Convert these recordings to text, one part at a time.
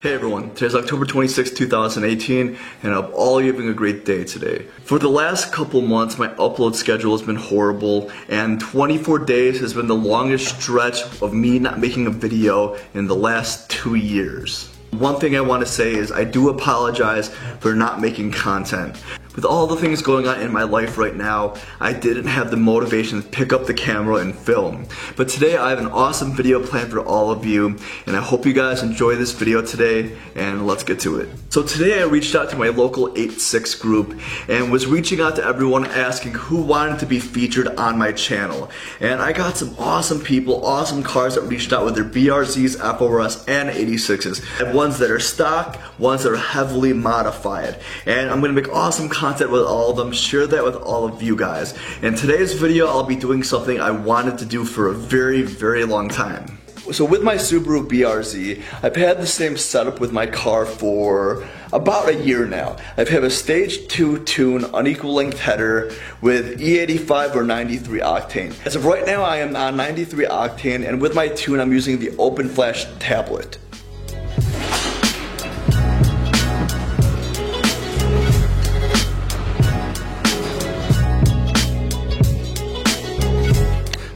Hey everyone, today's October 26, 2018, and I hope all you having a great day today. For the last couple months, my upload schedule has been horrible, and 24 days has been the longest stretch of me not making a video in the last 2 years. One thing I want to say is I do apologize for not making content. With all the things going on in my life right now, I didn't have the motivation to pick up the camera and film. But today I have an awesome video planned for all of you, and I hope you guys enjoy this video today, and let's get to it. So today I reached out to my local 8-6 group and was reaching out to everyone asking who wanted to be featured on my channel. And I got some awesome people, awesome cars that reached out with their BRZs, FRS, and 86s. I have ones that are stock, ones that are heavily modified. And I'm going to make awesome content with all of them, share that with all of you guys. In today's video, I'll be doing something I wanted to do for a very, very long time. So with my Subaru BRZ, I've had the same setup with my car for about a year now. I've had a stage 2 tune, unequal length header with E85 or 93 octane. As of right now, I am on 93 octane, and with my tune, I'm using the Open Flash tablet.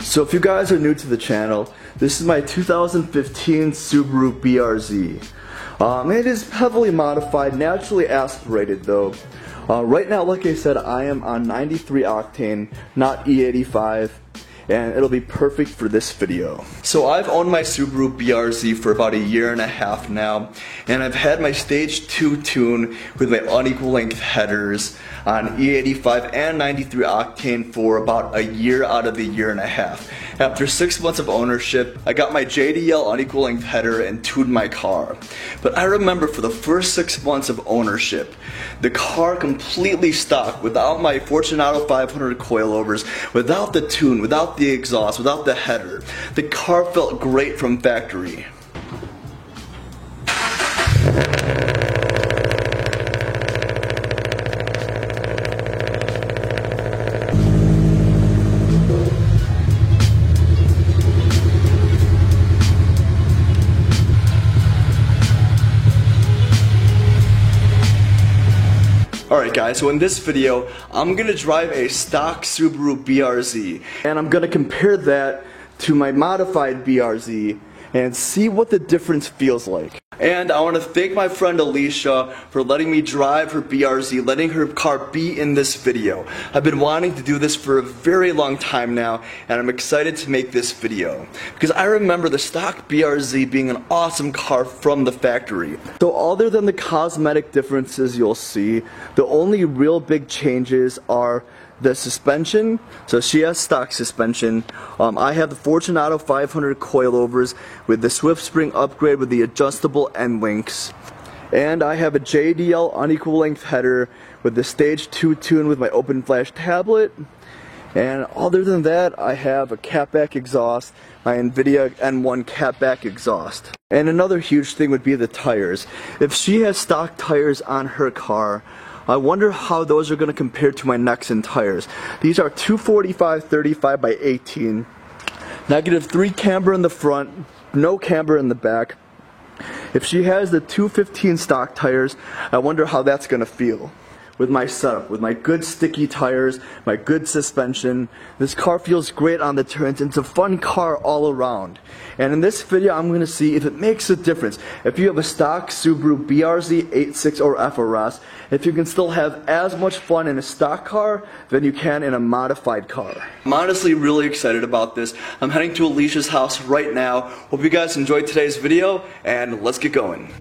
So if you guys are new to the channel, this is my 2015 Subaru BRZ. It is heavily modified, naturally aspirated though. Right now, like I said, I am on 93 octane, not E85, and it'll be perfect for this video. So I've owned my Subaru BRZ for about a year and a half now, and I've had my stage 2 tune with my unequal length headers on E85 and 93 octane for about a year out of the year and a half. After 6 months of ownership, I got my JDL unequal length header and tuned my car. But I remember for the first 6 months of ownership, the car completely stock, without my Fortunato 500 coilovers, without the tune, without the exhaust, without the header. The car felt great from factory. Alright guys, so in this video, I'm going to drive a stock Subaru BRZ, and I'm going to compare that to my modified BRZ and see what the difference feels like. And I want to thank my friend Alicia for letting me drive her BRZ, letting her car be in this video. I've been wanting to do this for a very long time now, and I'm excited to make this video. Because I remember the stock BRZ being an awesome car from the factory. So other than the cosmetic differences you'll see, the only real big changes are the suspension. So she has stock suspension. I have the Fortunato 500 coilovers with the Swift Spring upgrade with the adjustable end links. And I have a JDL unequal length header with the stage 2 tune with my Open Flash tablet. And other than that, I have a catback exhaust, my NVIDIA N1 catback exhaust. And another huge thing would be the tires. If she has stock tires on her car, I wonder how those are going to compare to my Nexen tires. These are 245/35 by 18. -3 camber in the front, no camber in the back. If she has the 215 stock tires, I wonder how that's going to feel. With my setup, with my good sticky tires, my good suspension, this car feels great on the turns, and it's a fun car all around. And in this video, I'm going to see if it makes a difference. If you have a stock Subaru BRZ 86 or FRS, if you can still have as much fun in a stock car than you can in a modified car. I'm honestly really excited about this. I'm heading to Alicia's house right now. Hope you guys enjoyed today's video, and let's get going.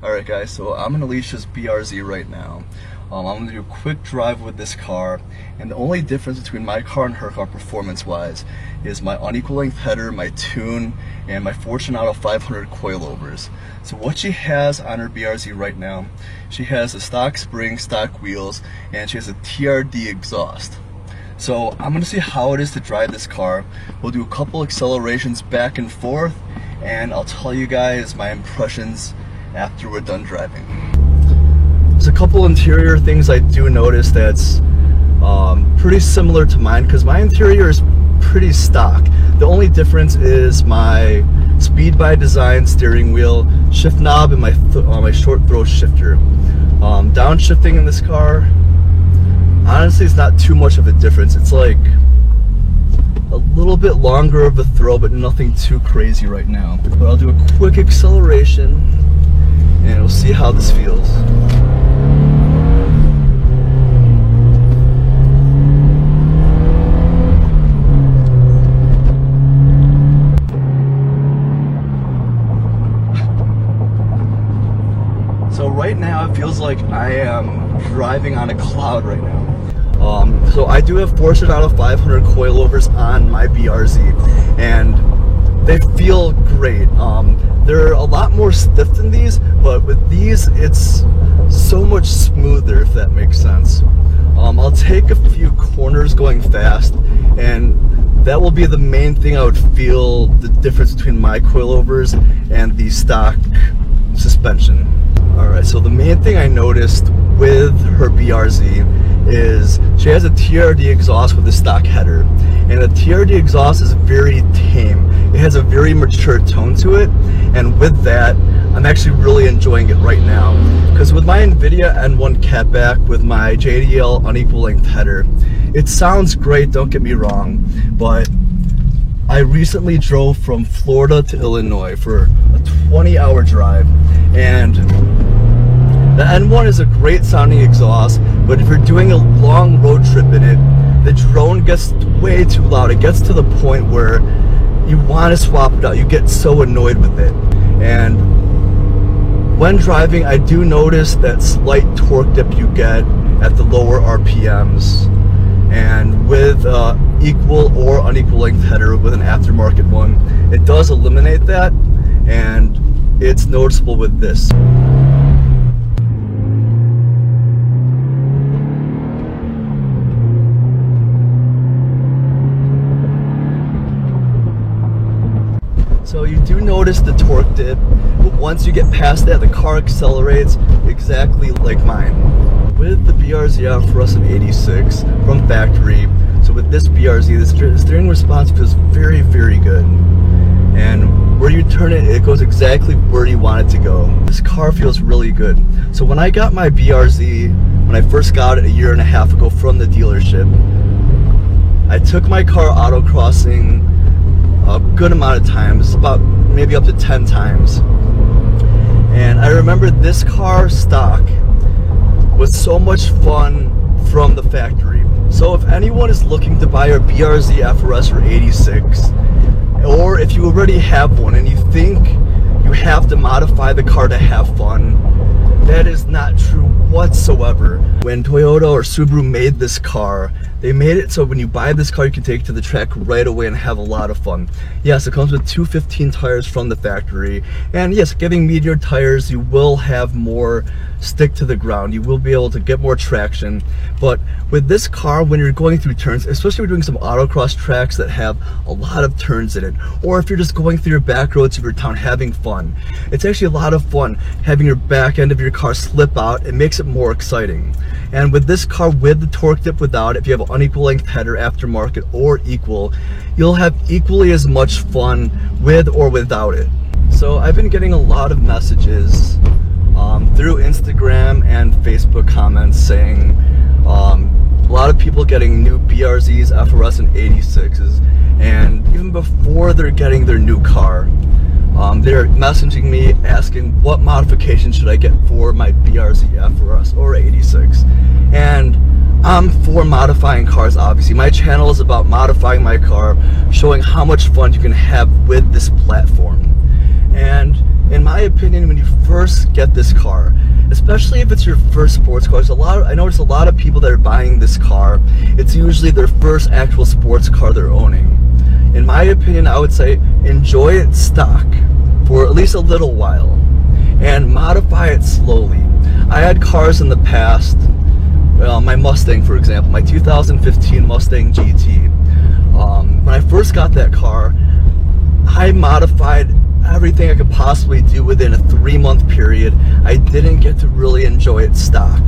Alright guys, so I'm in Alicia's BRZ right now. I'm going to do a quick drive with this car, and the only difference between my car and her car performance-wise is my unequal length header, my tune, and my Fortunato 500 coilovers. So what she has on her BRZ right now, she has a stock spring, stock wheels, and she has a TRD exhaust. So I'm going to see how it is to drive this car. We'll do a couple accelerations back and forth, and I'll tell you guys my impressions after we're done driving. There's a couple interior things I do notice that's pretty similar to mine, because my interior is pretty stock. The only difference is my Speed by Design steering wheel, shift knob, and my short throw shifter. Downshifting in this car, honestly, it's not too much of a difference. It's like a little bit longer of a throw, but nothing too crazy right now. But I'll do a quick acceleration, and we'll see how this feels. So right now it feels like I am driving on a cloud right now. So I do have Fortunato 500 coilovers on my BRZ, and they feel great. They're a lot more stiff than these, but with these it's so much smoother, if that makes sense. I'll take a few corners going fast, and that will be the main thing I would feel the difference between my coilovers and the stock suspension. Alright, so the main thing I noticed with her BRZ is she has a TRD exhaust with a stock header, and the TRD exhaust is very tame. It has a very mature tone to it, and with that I'm actually really enjoying it right now, because with my NVIDIA N1 catback with my JDL unequal length header, it sounds great, don't get me wrong, but I recently drove from Florida to Illinois for a 20-hour drive, and the N1 is a great sounding exhaust, but if you're doing a long road trip in it, the drone gets way too loud. It gets to the point where you want to swap it out. You get so annoyed with it. And when driving, I do notice that slight torque dip you get at the lower RPMs. And with equal or unequal length header with an aftermarket one, it does eliminate that, and it's noticeable with this. So you do notice the torque dip, but once you get past that, the car accelerates exactly like mine. With the BRZ out for us in 86 from factory, so with this BRZ, the steering response feels very, very good. And where you turn it, it goes exactly where you want it to go. This car feels really good. So when I got my BRZ, when I first got it a year and a half ago from the dealership, I took my car autocrossing a good amount of times, about maybe up to 10 times. And I remember this car stock was so much fun from the factory. So if anyone is looking to buy a BRZ FRS or 86, or if you already have one and you think you have to modify the car to have fun, that is not true whatsoever. When Toyota or Subaru made this car, they made it so when you buy this car, you can take it to the track right away and have a lot of fun. Yes, it comes with 215 tires from the factory, and yes, getting Meteor tires, you will have more stick to the ground. You will be able to get more traction. But with this car, when you're going through turns, especially if you're doing some autocross tracks that have a lot of turns in it, or if you're just going through your back roads of your town having fun, it's actually a lot of fun having your back end of your car slip out. It makes it more exciting. And with this car, with the torque dip without, if you have an unequal length header, aftermarket or equal, you'll have equally as much fun with or without it. So I've been getting a lot of messages through Instagram and Facebook comments saying a lot of people getting new BRZs, FRS, and 86s, and even before they're getting their new car, they're messaging me asking what modification should I get for my BRZ, FRS, or 86. And I'm for modifying cars, obviously. My channel is about modifying my car, showing how much fun you can have with this platform. And in my opinion, when you first get this car, especially if it's your first sports car, I notice a lot of people that are buying this car, it's usually their first actual sports car they're owning. In my opinion, I would say enjoy it stock for at least a little while and modify it slowly. I had cars in the past, my Mustang for example, my 2015 Mustang GT. When I first got that car, I modified everything I could possibly do within a 3-month period. I didn't get to really enjoy it stock.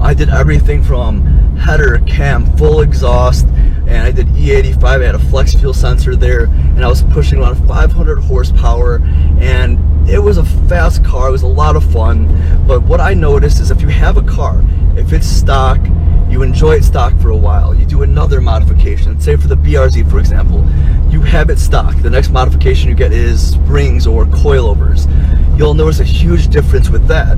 I did everything from header, cam, full exhaust, and I did E85. I had a flex fuel sensor there, and I was pushing around 500 horsepower, and it was a fast car. It was a lot of fun. But what I noticed is if you have a car, if it's stock, you enjoy it stock for a while, you do another modification. Say for the BRZ for example, you have it stock. The next modification you get is springs or coilovers. You'll notice a huge difference with that.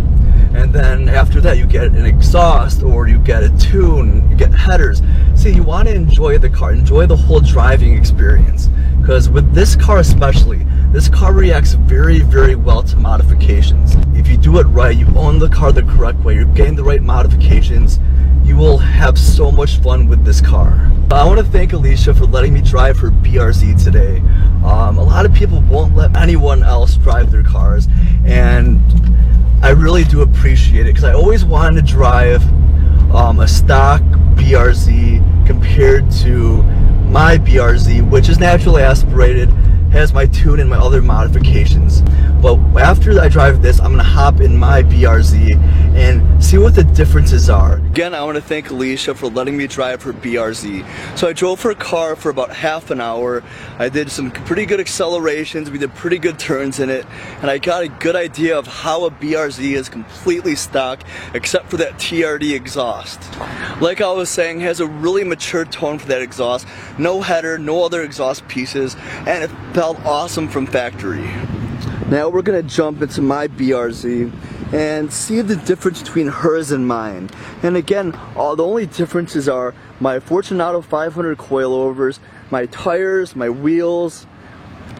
And then after that you get an exhaust, or you get a tune, you get headers. See, you want to enjoy the car, enjoy the whole driving experience. Because with this car especially, this car reacts very, very well to modifications. If you do it right, you own the car the correct way, you're getting the right modifications, you will have so much fun with this car. I want to thank Alicia for letting me drive her BRZ today. A lot of people won't let anyone else drive their cars, and I really do appreciate it because I always wanted to drive a stock BRZ compared to my BRZ, which is naturally aspirated, has my tune and my other modifications. But after I drive this, I'm gonna hop in my BRZ and see what the differences are. Again, I want to thank Alicia for letting me drive her BRZ. So I drove her car for about half an hour. I did some pretty good accelerations, we did pretty good turns in it, and I got a good idea of how a BRZ is completely stock except for that TRD exhaust. Like I was saying, it has a really mature tone for that exhaust. No header, no other exhaust pieces, and it felt awesome from factory. Now we're gonna jump into my BRZ and see the difference between hers and mine. And again, the only differences are my Fortunato 500 coilovers, my tires, my wheels,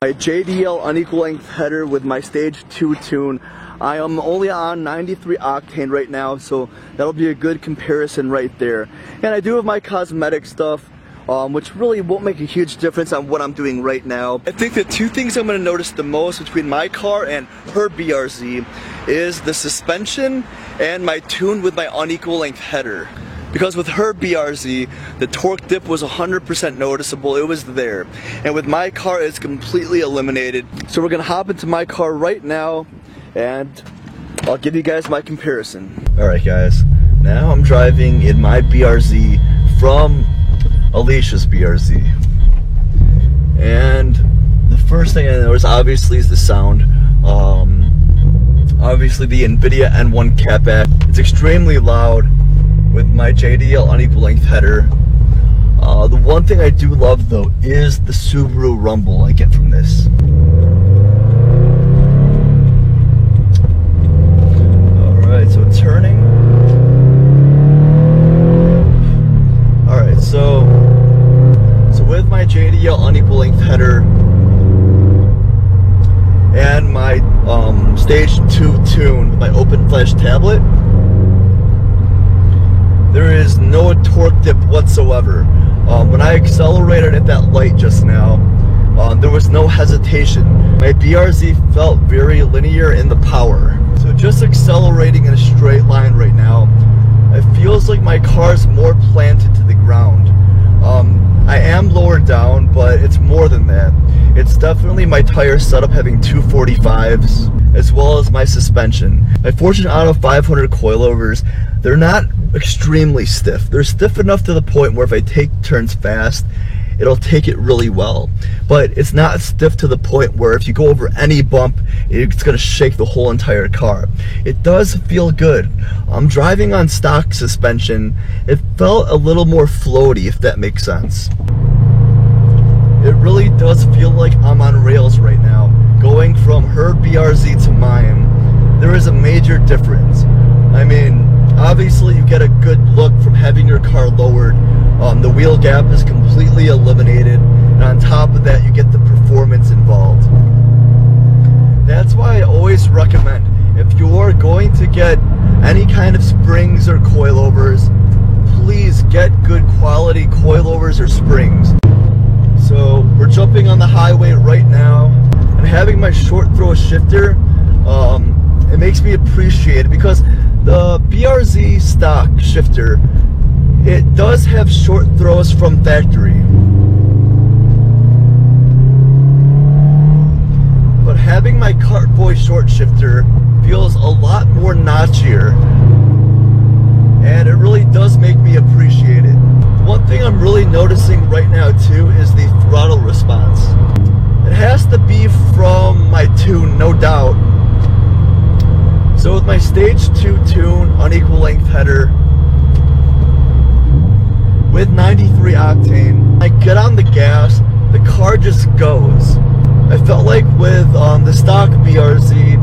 my JDL unequal length header with my stage 2 tune. I am only on 93 octane right now, so that'll be a good comparison right there. And I do have my cosmetic stuff, which really won't make a huge difference on what I'm doing right now. I think the two things I'm going to notice the most between my car and her BRZ is the suspension and my tune with my unequal length header. Because with her BRZ, the torque dip was 100% noticeable, it was there. And with my car, it's completely eliminated. So we're going to hop into my car right now, and I'll give you guys my comparison. Alright guys, now I'm driving in my BRZ from Alicia's BRZ, and the first thing I noticed obviously is the sound. Obviously the NVIDIA N1 catback, it's extremely loud with my JDL unequal length header. The one thing I do love though is the Subaru rumble I get from this. Alright, so turning. Alright, so with my JDL unequal length header and my stage 2 tune with my open flash tablet, there is no torque dip whatsoever. When I accelerated at that light just now, there was no hesitation. My BRZ felt very linear in the power. So just accelerating in a straight line right now, it feels like my car's more planted to the ground. I am lower down, but it's more than that. It's definitely my tire setup having 245s, as well as my suspension. My Fortunato 500 coilovers, they're not extremely stiff. They're stiff enough to the point where if I take turns fast, it'll take it really well. But it's not stiff to the point where if you go over any bump, it's gonna shake the whole entire car. It does feel good. I'm driving on stock suspension. It felt a little more floaty, if that makes sense. It really does feel like I'm on rails right now. Going from her BRZ to mine, there is a major difference. I mean, obviously you get a good look from having your car lowered. The wheel gap is completely eliminated, and on top of that you get the performance involved. That's why I always recommend, if you're going to get any kind of springs or coilovers, please get good quality coilovers or springs. So we're jumping on the highway right now, and having my short throw shifter, it makes me appreciate it, because the BRZ stock shifter, it does have short throws from factory. But having my Cartboy short shifter feels a lot more notchier, and it really does make me appreciate it. One thing I'm really noticing right now too is the throttle response. It has to be from my tune, no doubt. So with my stage 2 tune, unequal length header, with 93 octane, I get on the gas, the car just goes. I felt like with the stock BRZ,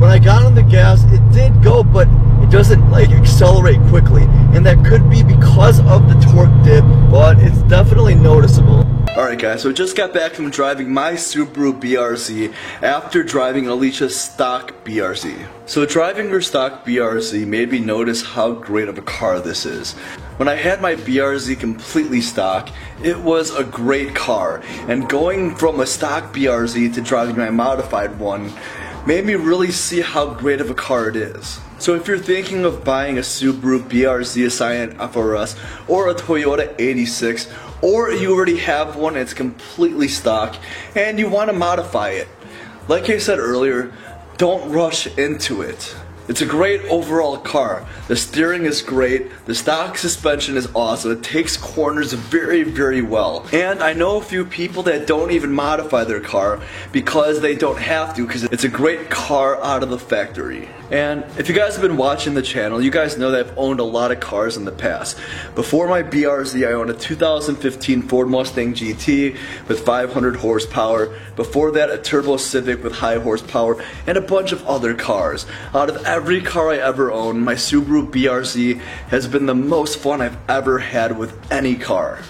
when I got on the gas, it did go, but it doesn't like accelerate quickly, and that could be because of the torque dip, but it's definitely noticeable. Alright guys, so I just got back from driving my Subaru BRZ after driving Alicia's stock BRZ. So driving her stock BRZ made me notice how great of a car this is. When I had my BRZ completely stock, it was a great car, and going from a stock BRZ to driving my modified one made me really see how great of a car it is. So if you're thinking of buying a Subaru BRZ Scion FRS or a Toyota 86, or you already have one and it's completely stock and you want to modify it, like I said earlier, don't rush into it. It's a great overall car. The steering is great, the stock suspension is awesome, it takes corners very, very well. And I know a few people that don't even modify their car because they don't have to, because it's a great car out of the factory. And if you guys have been watching the channel, you guys know that I've owned a lot of cars in the past. Before my BRZ, I owned a 2015 Ford Mustang GT with 500 horsepower. Before that, a Turbo Civic with high horsepower, and a bunch of other cars. Out of every car I ever owned, my Subaru BRZ has been the most fun I've ever had with any car.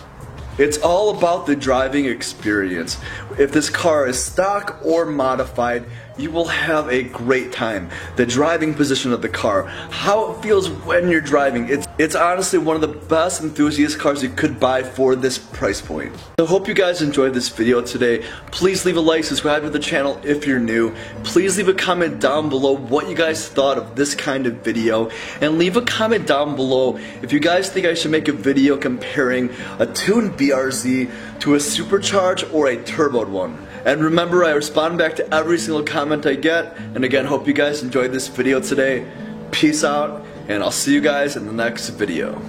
It's all about the driving experience. If this car is stock or modified, you will have a great time. The driving position of the car, how it feels when you're driving, it's honestly one of the best enthusiast cars you could buy for this price point. So I hope you guys enjoyed this video today. Please leave a like, subscribe to the channel if you're new. Please leave a comment down below what you guys thought of this kind of video, and leave a comment down below if you guys think I should make a video comparing a tuned BRZ to a supercharged or a turboed one. And remember, I respond back to every single comment I get. And again, hope you guys enjoyed this video today. Peace out, and I'll see you guys in the next video.